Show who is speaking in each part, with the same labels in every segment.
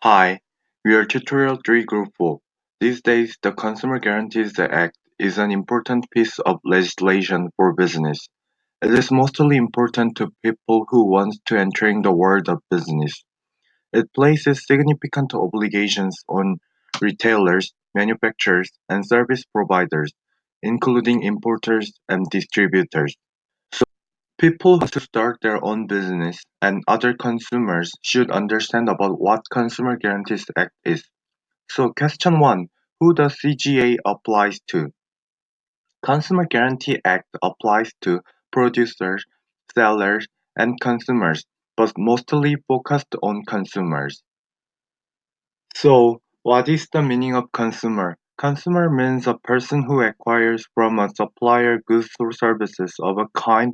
Speaker 1: Hi, we are Tutorial 3 Group 4. These days, the Consumer Guarantees Act is an important piece of legislation for business. It is mostly important to people who want to entering the world of business. It places significant obligations on retailers, manufacturers, and service providers, including importers and distributors. So, people who want to start their own business and other consumers should understand about what Consumer Guarantees Act is. So question 1. Who does CGA applies to? Consumer Guarantee Act applies to producers, sellers, and consumers, but mostly focused on consumers. So, what is the meaning of consumer? Consumer means a person who acquires from a supplier goods or services of a kind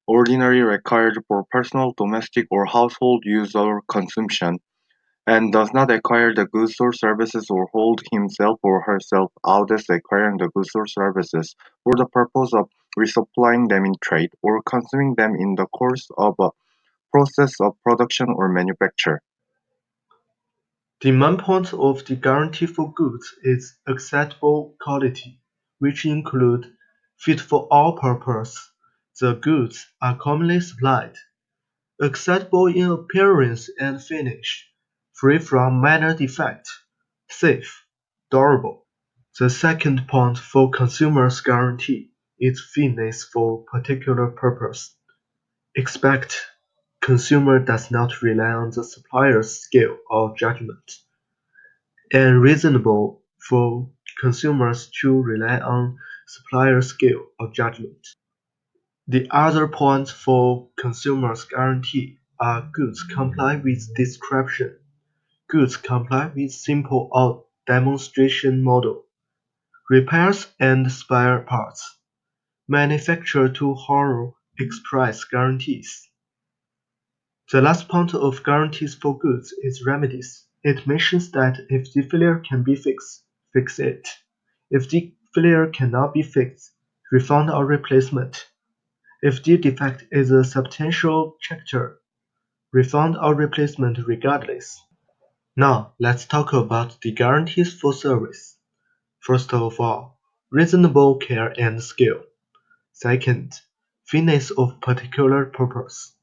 Speaker 1: ordinarily required for personal, domestic, or household use or consumption, and does not acquire the goods or services or hold himself or herself out as acquiring the goods or services for the purpose of resupplying them in trade or consuming them in the course of a process of production or manufacture.
Speaker 2: The main point of the guarantee for goods is acceptable quality, which include fit for all purpose. The goods are commonly supplied, acceptable in appearance and finish, free from minor defect, safe, durable. The second point for consumers guarantee is fitness for particular purpose. Expect consumer does not rely on the supplier's skill or judgment, and reasonable for consumers to rely on supplier skill or judgment. The other points for consumers guarantee are goods comply with description, goods comply with simple or demonstration model, repairs and spare parts, manufacture to order express guarantees. The last point of guarantees for goods is remedies. It mentions that if the failure can be fixed, fix it. If the failure cannot be fixed, refund or replacement. If the defect is a substantial factor, refund or replacement regardless. Now, let's talk about the guarantees for service. First of all, reasonable care and skill. Second, fitness of particular purpose.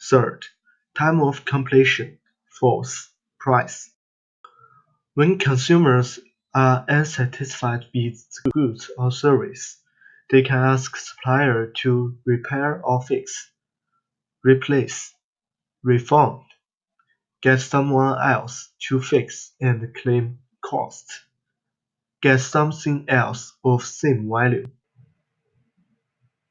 Speaker 2: Third, time of completion. Fourth, price. When consumers are unsatisfied with the goods or service, they can ask supplier to repair or fix, replace, refund, get someone else to fix and claim cost, get something else of same value.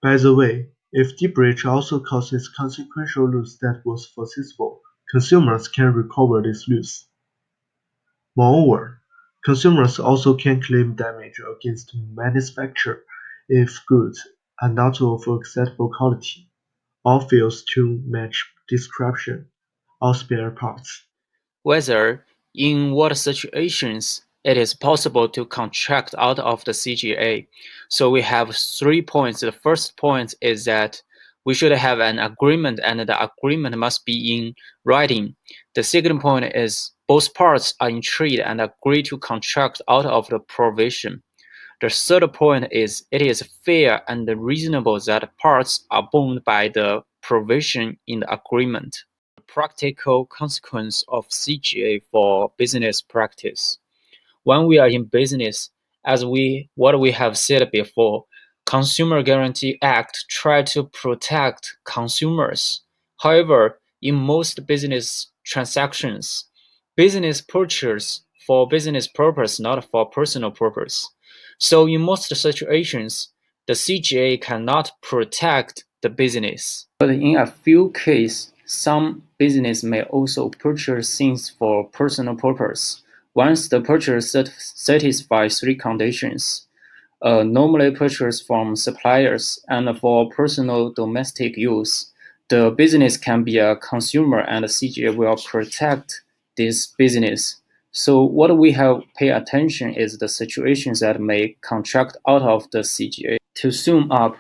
Speaker 2: By the way, if the breach also causes consequential loss that was foreseeable, consumers can recover this loss. Moreover, consumers also can claim damage against manufacturer if goods are not of acceptable quality, or fails to match description, or spare parts.
Speaker 3: Whether, in what situations, it is possible to contract out of the CGA. So we have 3 points. The first point is that we should have an agreement and the agreement must be in writing. The second point is both parts are in trade and agree to contract out of the provision. The third point is it is fair and reasonable that parts are bound by the provision in the agreement. Practical consequence of CGA for business practice. When we are in business, as what we have said before, Consumer Guarantee Act try to protect consumers. However, in most business transactions, business purchase for business purpose, not for personal purpose. So in most situations, the CGA cannot protect the business. But in a few cases, some business may also purchase things for personal purpose. Once the purchase satisfies 3 conditions, normally purchased from suppliers and for personal domestic use, the business can be a consumer and the CGA will protect this business. So what we have pay attention is the situations that may contract out of the CGA. To sum up,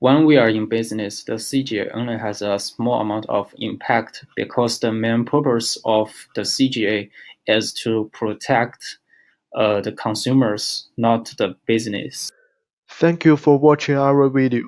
Speaker 3: When we are in business, the CGA only has a small amount of impact because the main purpose of the CGA is to protect the consumers, not the business.
Speaker 2: Thank you for watching our video.